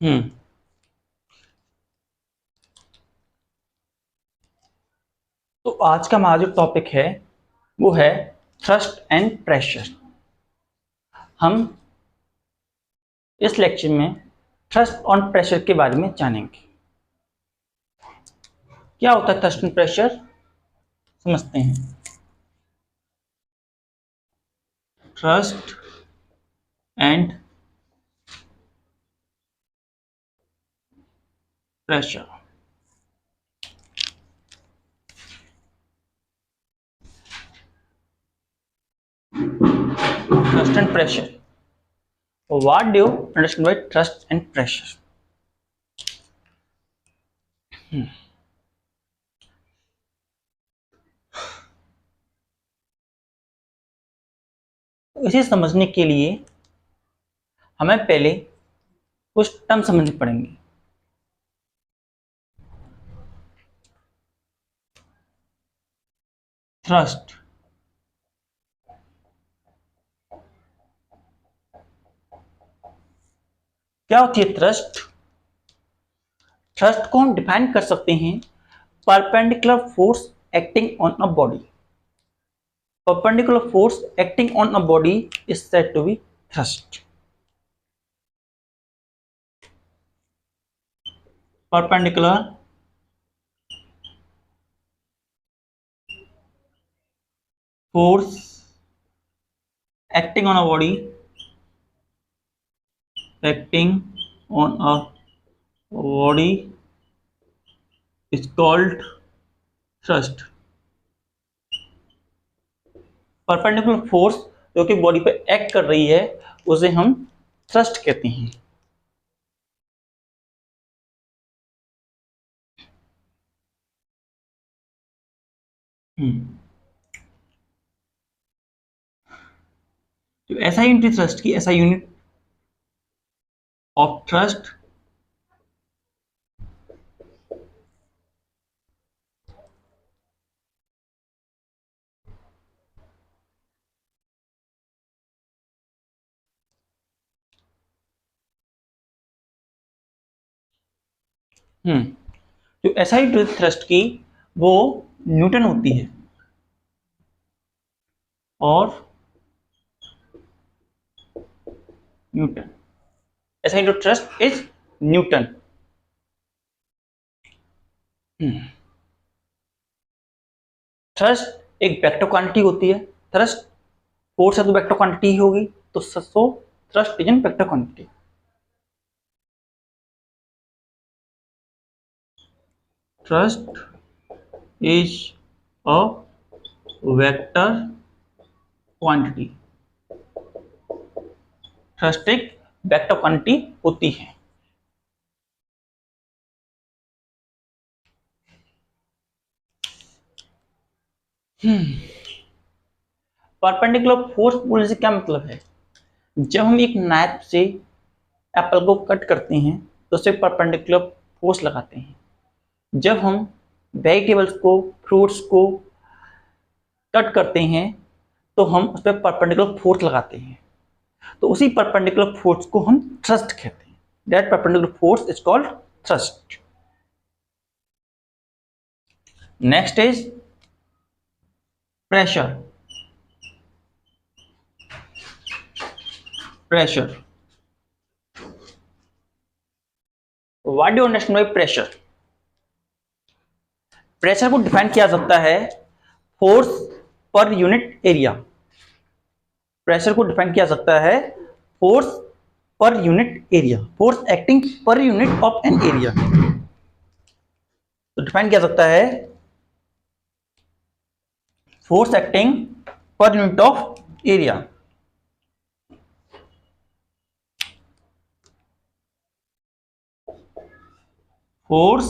हम्म तो आज का हमारा जो टॉपिक है वो है थ्रस्ट एंड प्रेशर। हम इस लेक्चर में थ्रस्ट और प्रेशर के बारे में जानेंगे। क्या होता है थ्रस्ट एंड प्रेशर, समझते हैं। Thrust and pressure. Thrust and pressure, what do you understand by thrust and pressure? इसे समझने के लिए हमें पहले कुछ टर्म समझने पड़ेंगे। थ्रस्ट क्या होती है? थ्रस्ट थ्रस्ट को हम डिफाइन कर सकते हैं, perpendicular force acting on a body. Perpendicular force acting on a body is said to be thrust. Perpendicular force acting on a body is called thrust. Perpendicular force जो कि body पे act कर रही है उसे हम थ्रस्ट कहते हैं। तो ऐसा यूनिट थ्रस्ट की, ऐसा यूनिट ऑफ थ्रस्ट जो ऐसा यूनिट थ्रस्ट की वो न्यूटन होती है, और न्यूटन ऐसा unit thrust is Newton. Thrust एक वेक्टर क्वांटिटी होती है। थ्रस्ट फोर्स है तो वेक्टर क्वांटिटी ही होगी, तो thrust is an vector quantity. Thrust is a vector quantity. Thrust एक वेक्टर क्वांटिटी होती है। परपेंडिकुलर फोर्स बोलने से क्या मतलब है? जब हम एक नाइफ से एप्पल को कट करते हैं तो उसे परपेंडिकुलर फोर्स लगाते हैं। जब हम वेजिटेबल्स को, फ्रूट्स को कट करते हैं तो हम उस पर परपेंडिकुलर फोर्स लगाते हैं, तो उसी परपेंडिकुलर फोर्स को हम थ्रस्ट कहते हैं। That perpendicular force is called thrust. Next is pressure. Pressure, what do you understand by pressure? Pressure को डिफाइन किया जाता है फोर्स पर यूनिट एरिया। प्रेशर को डिफाइन किया सकता है फोर्स पर unit area, force acting per unit of an area. तो डिफाइन किया सकता है force acting per unit of area. Force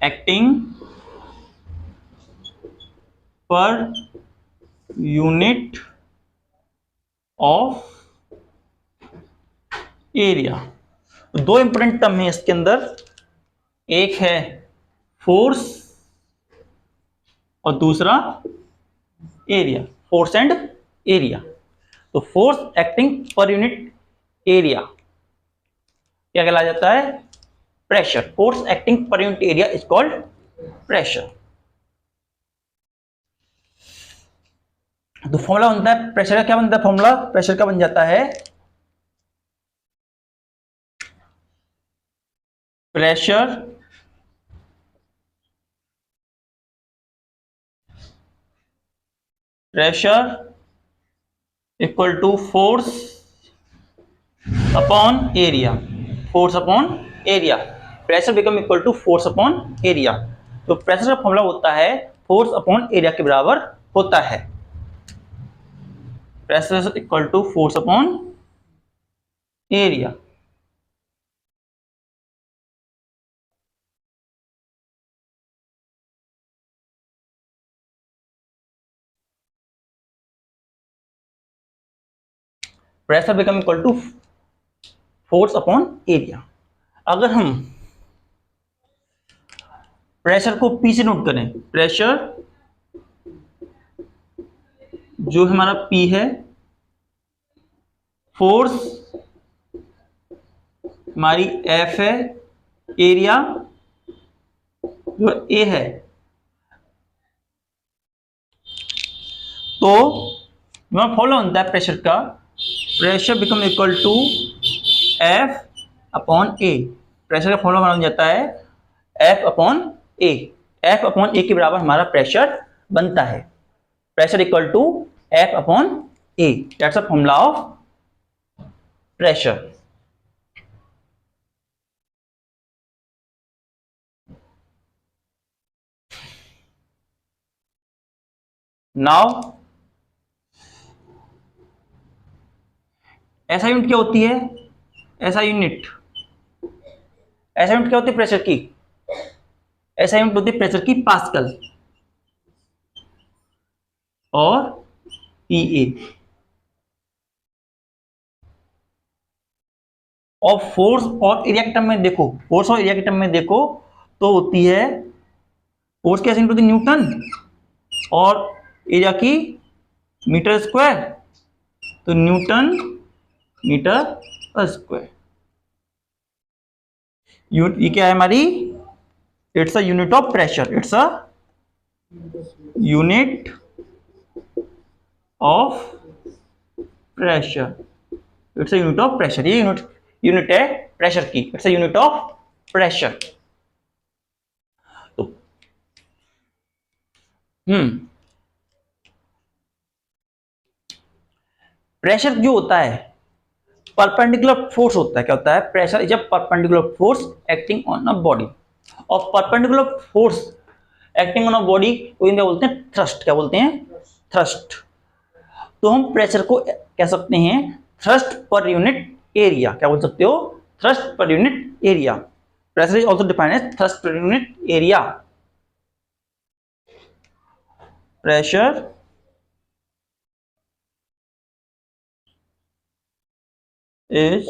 acting per unit of area. दो इंपोर्टेंट टर्म है इसके अंदर, एक है फोर्स और दूसरा एरिया, फोर्स एंड एरिया। तो फोर्स एक्टिंग पर यूनिट एरिया, क्या कहला जाता है? प्रेशर। फोर्स एक्टिंग पर unit area is called pressure. तो फॉर्मूला बनता है प्रेशर का, क्या बनता है फॉर्मूला प्रेशर का? बन जाता है pressure equal to force upon area. Force upon area, pressure become equal to force upon area. तो प्रेशर का फॉर्मूला होता है फोर्स अपॉन एरिया के बराबर होता है। Pressure equal to force upon area. Pressure become equal to force upon area. अगर हम प्रेशर को पी से नोट करें, प्रेशर जो हमारा पी है, फोर्स हमारी एफ है, एरिया जो ए है, तो फॉलो बनता है प्रेशर का, pressure become equal to F upon A. Pressure का फॉर्मूला बन जाता है F upon A. F upon A के बराबर हमारा प्रेशर बनता है। Pressure equal to F upon A, that's a formula of pressure. Now ऐसा यूनिट क्या होती है? ऐसा यूनिट क्या होती है प्रेशर की? ऐसा यूनिट होती है प्रेशर की पास्कल और पीए। और फोर्स और एरिया के टर्म में देखो, फोर्स और एरिया के टर्म में देखो तो होती है, फोर्स कैसे यूनिट होती है? न्यूटन, और एरिया की मीटर स्क्वायर, तो न्यूटन मीटर स्क्वायर। ये क्या है हमारी? It's a unit of pressure, it's a unit of pressure, it's a unit of pressure. ये यूनिट है प्रेशर की, it's a unit of pressure. तो प्रेशर जो होता है परपेंडिकुलर फोर्स होता है। क्या होता है? Pressure is a perpendicular force acting on a body. और perpendicular force acting on a body को क्या बोलते हैं? थ्रस्ट। क्या बोलते हैं? थ्रस्ट। तो हम प्रेशर को कह सकते हैं थ्रस्ट पर यूनिट एरिया। क्या बोल सकते हो? Thrust per unit area. Pressure is also defined as thrust per unit area. Pressure is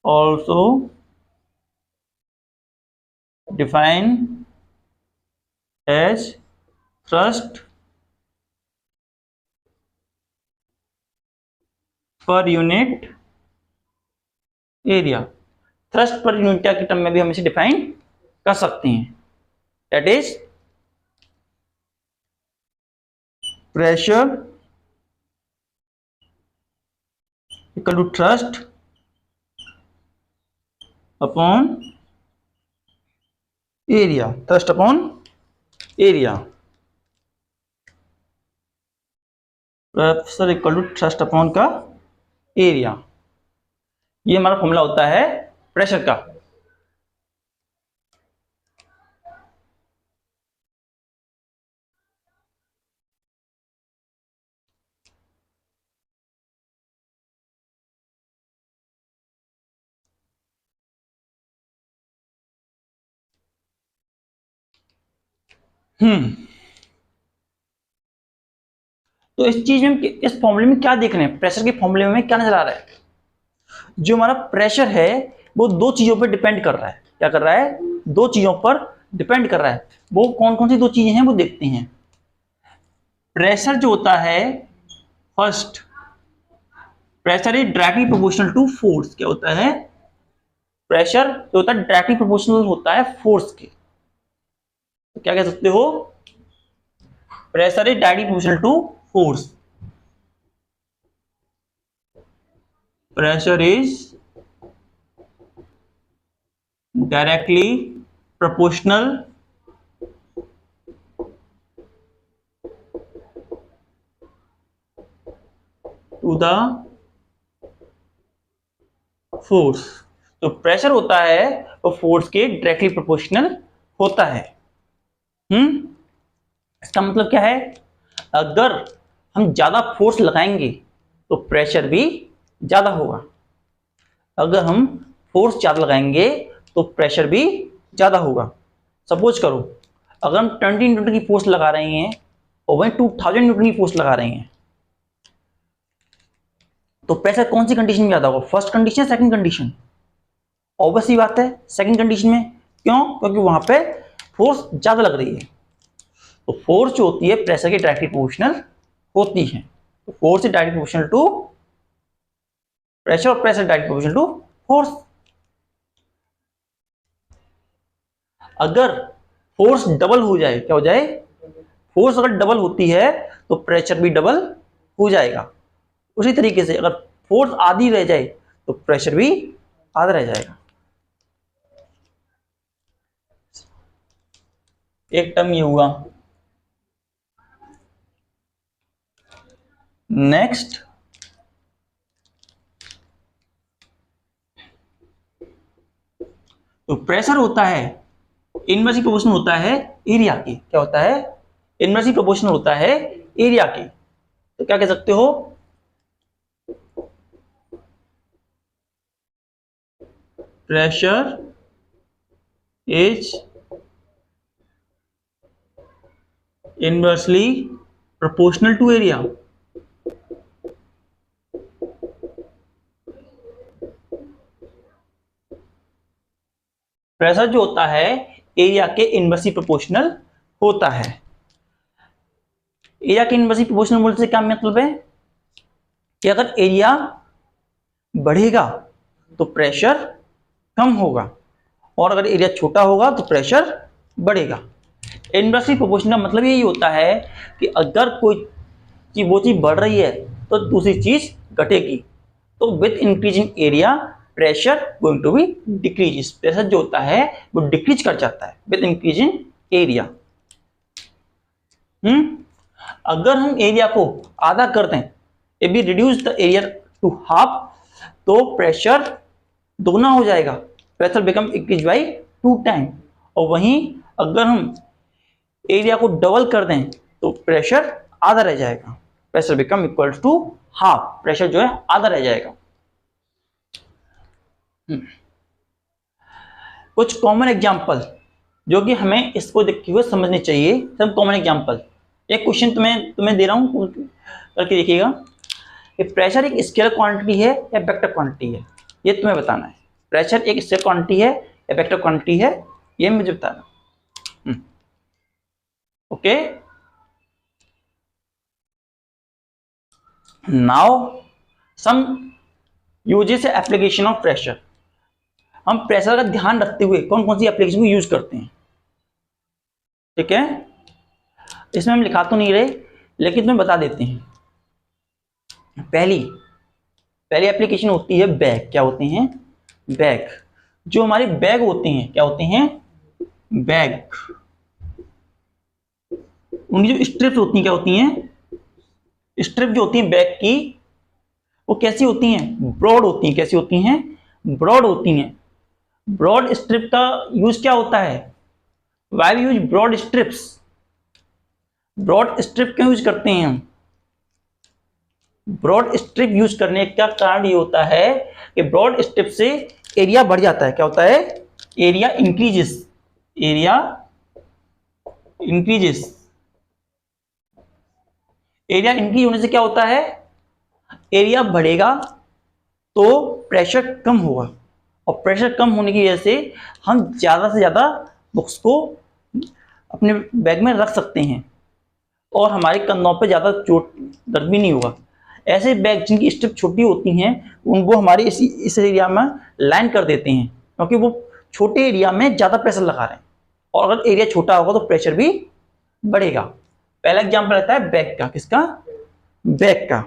also defined as thrust per unit area। Thrust per unit area के term में भी हम इसे define कर सकते हैं। That is pressure equal to thrust upon area. Thrust upon area. Pressure equal to thrust upon का area. ये हमारा फॉर्मूला होता है प्रेशर का। तो इस चीज में, इस फॉर्मूले में क्या देख रहे हैं? प्रेशर के फॉर्मूले में क्या नजर आ रहा है? जो हमारा प्रेशर है वो दो चीजों पर डिपेंड कर रहा है। क्या कर रहा है? दो चीजों पर डिपेंड कर रहा है। वो कौन कौन सी दो चीजें हैं वो देखते हैं। प्रेशर जो होता है, first pressure is directly proportional to force. क्या होता है? प्रेशर जो होता है डायरेक्टली प्रोपोर्शनल होता है फोर्स के, तो क्या कह सकते हो, pressure is directly proportional to force. Pressure is directly proportional to the force. तो प्रेशर होता है वो फोर्स के डायरेक्टली प्रोपोर्शनल होता है। इसका मतलब क्या है, अगर हम ज्यादा फोर्स लगाएंगे तो प्रेशर भी ज्यादा होगा, अगर हम फोर्स ज्यादा लगाएंगे तो प्रेशर भी ज्यादा होगा। सपोज करो अगर हम 20 न्यूटन की फोर्स लगा रहे हैं और वहीं 2000 न्यूटन की फोर्स लगा रहे हैं, तो प्रेशर कौन सी कंडीशन में ज्यादा होगा, first condition, second condition? Obvious सी बात है सेकंड कंडीशन में। क्यों? क्योंकि वहां पे फोर्स ज्यादा लग रही है। तो फोर्स जो होती है प्रेशर के डायरेक्टली प्रोपोर्शनल होती है। तो force is directly proportional to pressure और pressure directly proportional to force. अगर फोर्स डबल हो जाए, क्या हो जाए, फोर्स अगर डबल होती है तो प्रेशर भी डबल हो जाएगा। उसी तरीके से अगर फोर्स आधी रह जाए तो प्रेशर भी आधा रह जाएगा। एक टर्म ये हुआ। नेक्स्ट, तो प्रेशर होता है इनवर्सली प्रोपोर्शनल होता है एरिया के। क्या होता है? इनवर्सली प्रोपोर्शनल होता है एरिया के। तो क्या कह सकते हो, pressure is inversely proportional to area. Pressure जो होता है एरिया के इनवर्सली प्रोपोर्शनल होता है। एरिया के इनवर्सली प्रोपोर्शनल बोलने से क्या मतलब है कि अगर एरिया बढ़ेगा तो प्रेशर कम होगा, और अगर एरिया छोटा होगा तो प्रेशर बढ़ेगा। इनवर्सली प्रोपोर्शनल मतलब यही होता है कि अगर कोई चीज, वो चीज बढ़ रही है तो दूसरी चीज घटेगी। तो with increasing area pressure going to be decrease. Pressure जो होता है वो डिक्रीज कर जाता है विद इंक्रीजिंग एरिया। अगर हम एरिया को आधा कर दें, if we reduce the area to half, तो प्रेशर दोगुना हो जाएगा, pressure become increase by 2 time. और वहीं अगर हम एरिया को डबल कर दें तो प्रेशर आधा रह जाएगा, pressure become equal to half, pressure जो है आधा रह जाएगा। कुछ कॉमन एग्जांपल जो कि हमें इसको देखते हुए समझने चाहिए। सब कॉमन एग्जांपल, एक क्वेश्चन तुम्हें दे रहा हूं, करके देखिएगा कि प्रेशर एक स्केलर क्वांटिटी है या वेक्टर क्वांटिटी है, ये तुम्हें बताना है। प्रेशर एक स्केलर क्वांटिटी है या वेक्टर क्वांटिटी है, ये मुझे बताना। Okay, now some uses application of pressure. हम प्रेशर का ध्यान रखते हुए कौन कौन सी एप्लीकेशन को यूज करते हैं, ठीक है। इसमें हम लिखा तो नहीं रहे, लेकिन तुम्हें बता देते हैं। पहली एप्लीकेशन होती है बैग। क्या होते हैं? बैग। जो हमारे बैग होते हैं, क्या होते हैं? बैग। उनकी जो स्ट्रिप्स होती हैं, क्या होती हैं? स्ट्रिप जो होती है बैग की, वो कैसी होती हैं? ब्रॉड होती हैं। कैसी होती हैं? ब्रॉड होती हैं। ब्रॉड स्ट्रिप का यूज क्या होता है? Why use broad strips? Broad strip क्यों यूज करते हैं हम? ब्रॉड स्ट्रिप यूज करने का कारण ये होता है कि ब्रॉड स्ट्रिप से एरिया बढ़ जाता है। क्या होता है? Area increases. Area increases. Area increase होने से क्या होता है? एरिया बढ़ेगा तो प्रेशर कम होगा, और प्रेशर कम होने की वजह से हम ज्यादा से ज्यादा बुक्स को अपने बैग में रख सकते हैं, और हमारे कंधों पे ज्यादा चोट दर्द भी नहीं होगा। ऐसे बैग जिनकी स्ट्रिप छोटी होती हैं, उनको हमारे इस एरिया में लाइन कर देते हैं, क्योंकि वो छोटे एरिया में ज्यादा प्रेशर लगा रहे हैं, और अगर एरिया छोटा होगा तो प्रेशर भी बढ़ेगा। पहला एग्जांपल रहता है बैग का, किसका? बैग का।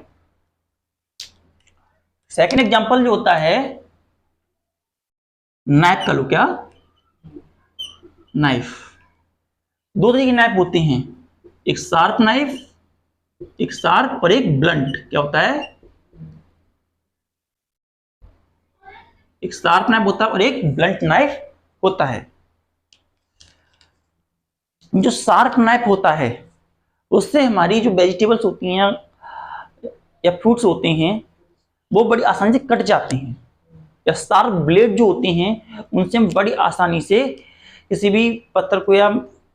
सेकंड एग्जांपल जो होता है नाइफ का। लो, क्या? नाइफ। दो तरीके की नाइफ होती हैं, एक शार्प नाइफ, एक शार्प और एक ब्लंट। क्या होता है? एक शार्प नाइफ होता है और एक ब्लंट नाइफ होता है। जो शार्प नाइफ होता है उससे हमारी जो वेजिटेबल्स होती हैं या फ्रूट्स होते हैं वो बड़ी आसानी से कट जाते हैं, या शार्प ब्लेड जो होते हैं उनसे हम बड़ी आसानी से किसी भी पत्थर को या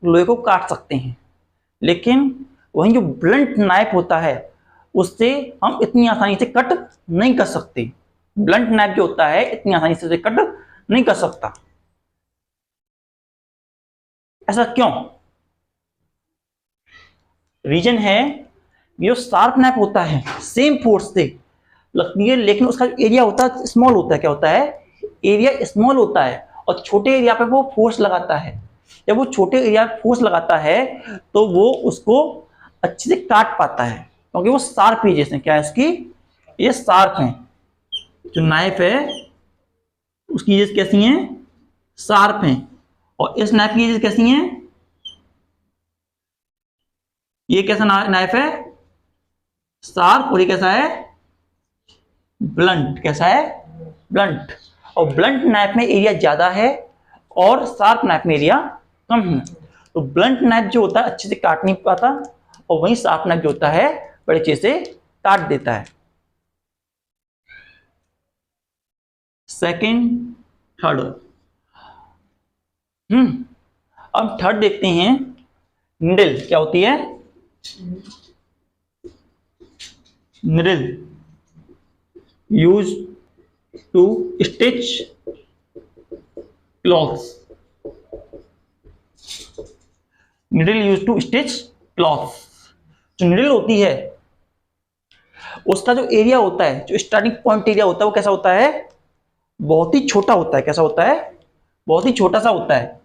लोहे को काट सकते हैं। लेकिन वहीं जो ब्लंट नाइफ होता है उससे हम इतनी आसानी से कट नहीं कर सकते। ब्लंट नाइफ जो होता है इतनी आसानी से कट नहीं कर सकता। ऐसा क्यों? रीजन है, जो शार्प नाइफ होता है सेम फोर्स से लगती है, लेकिन उसका एरिया होता है स्मॉल होता है। क्या होता है? एरिया स्मॉल होता है, और छोटे एरिया पे वो फोर्स लगाता है। जब वो छोटे एरिया पे फोर्स लगाता है तो वो उसको अच्छे से काट पाता है, क्योंकि वो शार्प एजेस है। क्या है इसकी? ये शार्प है। जो नाइफ है उसकी एजेस कैसी हैं? शार्प हैं। और इस नाइफ की एजेस कैसी हैं? ये कैसा नाइफ है? शार्प। और ये कैसा है? ब्लंट। कैसा है? ब्लंट। और ब्लंट नाइफ में एरिया ज्यादा है और शार्प नाइफ में एरिया कम है। तो ब्लंट नाइफ जो होता है अच्छे से काट नहीं पाता, और वहीं शार्प नाइफ जो होता है बड़े अच्छे से काट देता है। Second, third. अब थर्ड देखते हैं, निडल। क्या होती है? Needle use to stitch clothes. Needle use to stitch clothes. जो निडल होती है उसका जो एरिया होता है, जो स्टार्टिंग पॉइंट एरिया होता है, वो कैसा होता है? बहुत ही छोटा होता है। कैसा होता है? बहुत ही छोटा सा होता है।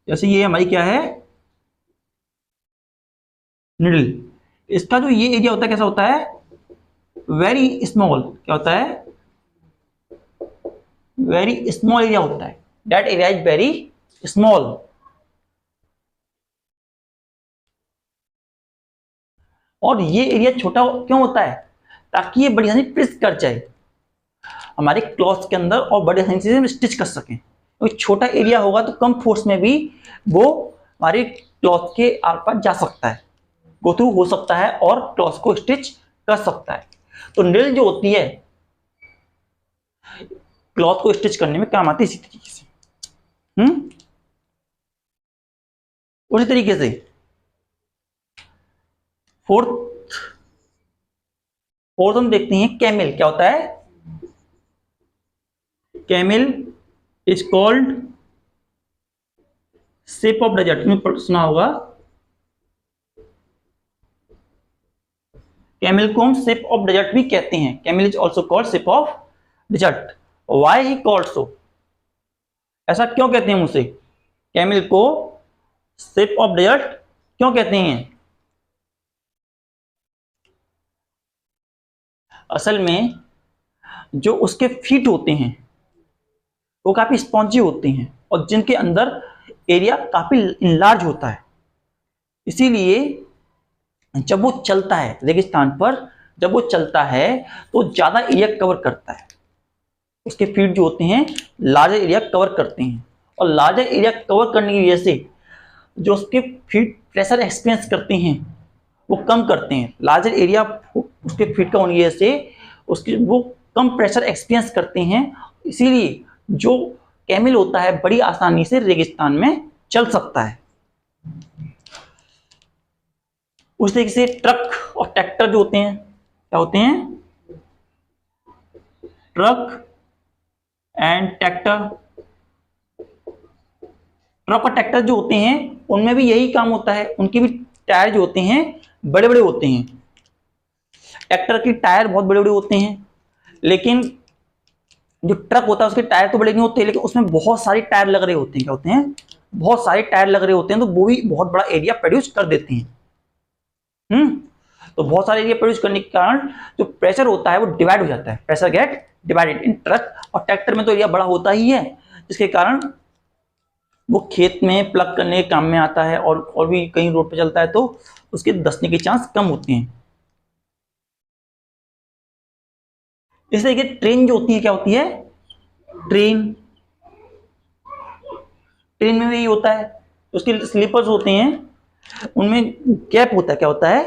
जैसे ये हमारी क्या है? निडल। इसका जो ये एरिया होता है कैसा होता है? Very small. क्या होता है? वेरी स्मॉल एरिया होता है। That area is very small. और ये एरिया छोटा क्यों होता है? ताकि ये बड़ी आसानी प्रेस कर जाए हमारे क्लॉथ के अंदर और बड़ी आसानी से हम स्टिच कर सकें। तो छोटा एरिया होगा तो कम फोर्स में भी वो हमारे क्लॉथ के आर पार जा सकता है, गो थ्रू हो सकता है और क्लॉथ को स्टिच कर सकता है। तो नीडल जो होती है क्लॉथ को स्टिच करने में काम आती है इसी तरीके से। उसी तरीके से फोर्थ हम देखते हैं कैमल। क्या होता है? Camel is called ship of desert. में सुना होगा, कैमल को हम शेप ऑफ डेजर्ट भी कहते हैं। Camel is also called ship of desert. Why he called so? ऐसा क्यों कहते हैं उसे? कैमल को शेप ऑफ डेजर्ट क्यों कहते हैं? असल में जो उसके फीट होते हैं वो काफी स्पॉन्जी होते हैं और जिनके अंदर एरिया काफी इनलार्ज होता है। इसीलिए जब वो चलता है रेगिस्तान पर, जब वो चलता है तो ज्यादा एरिया कवर करता है। उसके फीट जो होते हैं लार्जर एरिया कवर करते हैं, और लार्जर एरिया कवर करने की वजह से जो उसके फीट प्रेशर एक्सपीरियंस करते हैं वो कम करते हैं। लार्जर एरिया उसके फीट का होने की वजह से उसके वो कम प्रेशर एक्सपीरियंस करते हैं। इसीलिए जो कैमल होता है बड़ी आसानी से रेगिस्तान में चल सकता है। उस तरीके से ट्रक और ट्रैक्टर जो होते हैं, क्या होते हैं? Truck and tractor. ट्रक और ट्रैक्टर जो होते हैं उनमें भी यही काम होता है। उनके भी टायर जो होते हैं बड़े बड़े होते हैं। ट्रैक्टर के टायर बहुत बड़े बड़े होते हैं, लेकिन जो ट्रक होता है उसके टायर तो बड़े नहीं होते, लेकिन उसमें बहुत सारे टायर लग रहे होते हैं। क्या होते हैं? बहुत सारे टायर लग रहे होते हैं, तो वो भी बहुत बड़ा एरिया प्रोड्यूस कर देते हैं। तो बहुत सारे एरिया प्रोड्यूस करने के कारण जो प्रेशर होता है वो डिवाइड हो जाता है, pressure gate divided in truck. और ट्रैक्टर में तो एरिया बड़ा होता ही है, जिसके कारण वो खेत में प्लग करने के काम में आता है, और भी कहीं रोड पे चलता है तो उसके धंसने के चांस कम होते हैं। इस तरीके ट्रेन जो होती है, क्या होती है? ट्रेन ट्रेन में भी यही होता है, उसके स्लीपर्स होते हैं, उनमें गैप होता है। क्या होता है?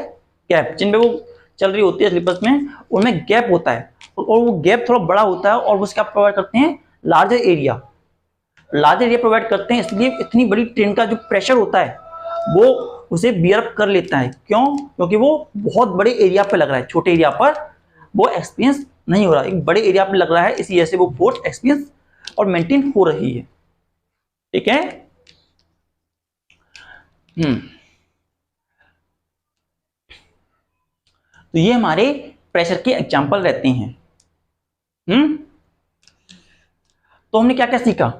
गैप। जिनमें वो चल रही होती है स्लीपर्स में, उनमें गैप होता है, और वो गैप थोड़ा बड़ा होता है, और वो क्या प्रोवाइड करते हैं? Larger area. Larger area provide करते हैं, इसलिए इतनी बड़ी ट्रेन का जो प्रेशर होता है वो उसे बियर अप कर लेता है। क्यों? क्योंकि वो बहुत बड़े एरिया पे लग रहा है, छोटे एरिया पर वो एक्सपीरियंस नहीं हो रहा, एक बड़े एरिया पे लग रहा है, इसी वजह से वो फोर्स एक्सपीरियंस और मेंटेन हो रही है। ठीक है। तो ये हमारे प्रेशर के एग्जांपल रहते हैं। तो हमने क्या क्या सीखा,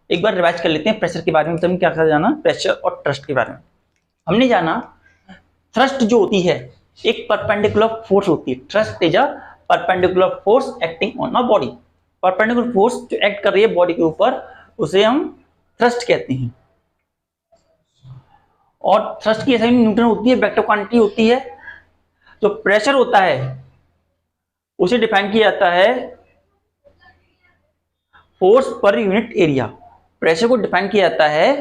एक बार रिवाइज कर लेते हैं प्रेशर के बारे में। तो हमने क्या क्या जाना प्रेशर और थ्रस्ट के बारे में? हमने जाना थ्रस्ट जो होती है एक परपेंडिकुलर फोर्स होती है। Thrust is a perpendicular force acting on a body. Perpendicular force जो एक्ट कर रही है बॉडी के ऊपर, उसे हम थ्रस्ट कहते हैं। और थ्रस्ट की असाइन न्यूटन होती है, वेक्टर क्वांटिटी होती है। जो प्रेशर होता है उसे डिफाइन किया जाता है फोर्स पर यूनिट एरिया। प्रेशर को डिफाइन किया जाता है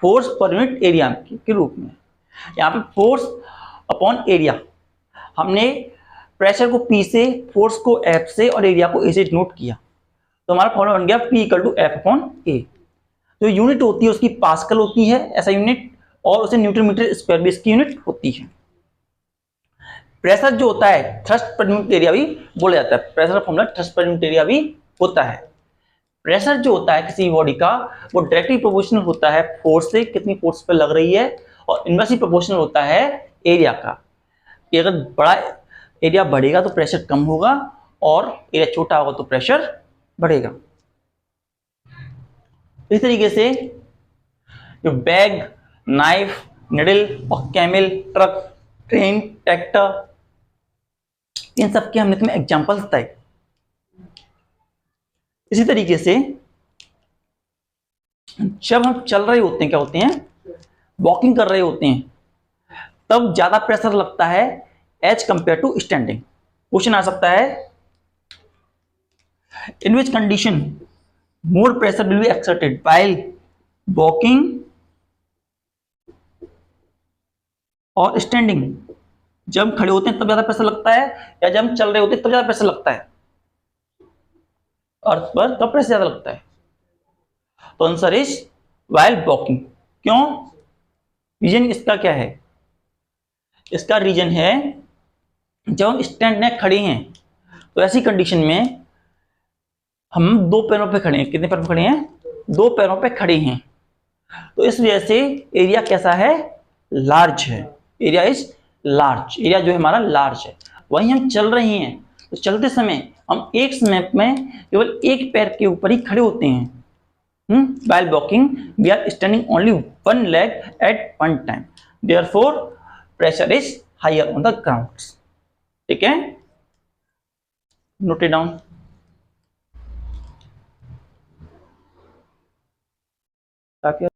फोर्स पर यूनिट एरिया के रूप में। यहाँ पे फोर्स अपॉन एरिया, हमने प्रेशर को P से, फोर्स को F से और एरिया को A से नोट किया, तो हमारा फॉर्मूला बन गया P equal to F upon A। जो यूनिट होती है उसकी पास्कल होती है ऐसा यूनिट, और उसे न्यूटन मीटर स्क्वायर भी इसकी यूनिट होती है। प्रेशर जो होता है थ्रस्ट पर यूनिट एरिया भी बोला जाता है, प्रेशर का formula thrust per unit area भी होता है। प्रेशर जो होता है किसी बॉडी का वो डायरेक्टली प्रोपोर्शनल होता है फोर्स से, कितनी फोर्स पे लग रही है, और इनवर्सली प्रोपोर्शनल होता है एरिया का, कि अगर बड़ा एरिया बढ़ेगा तो प्रेशर कम होगा, और एरिया छोटा होगा तो प्रेशर बढ़ेगा। इस तरीके से जो बैग, नाइफ, निडल और कैमल, ट्रक, ट्रेन, ट्रैक्टर, इन सब के हमने तुम्हें एग्जांपल्स बताए। इसी तरीके से जब हम चल रहे होते हैं, क्या होते हैं, वॉकिंग कर रहे होते हैं, तब ज्यादा प्रेशर लगता है as compare to standing. Question आ सकता है in which condition more pressure will be exerted while walking और स्टैंडिंग। जब हम खड़े होते हैं तब ज्यादा प्रेशर लगता है, या जब हम चल रहे होते हैं तब ज्यादा प्रेशर लगता है? अर्थ पर कब प्रेशर ज्यादा लगता है? तो आंसर इज व्हाइल वॉकिंग। क्यों? रीजन इसका क्या है? इसका रीजन है जब हम स्टैंड में खड़े हैं तो ऐसी कंडीशन में हम दो पैरों पे खड़े हैं। कितने पैरों पे खड़े हैं? दो पैरों पे खड़े हैं, तो इस वजह से एरिया कैसा है? लार्ज है। एरिया इज लार्ज, एरिया जो है हमारा लार्ज है। वहीं हम चल रहे हैं तो चलते समय हम एक समय में केवल एक पैर के ऊपर ही खड़े होते हैं। While walking, we are standing only one leg at one time. Therefore, pressure is higher on the ground. ठीक है? Note it down. काफी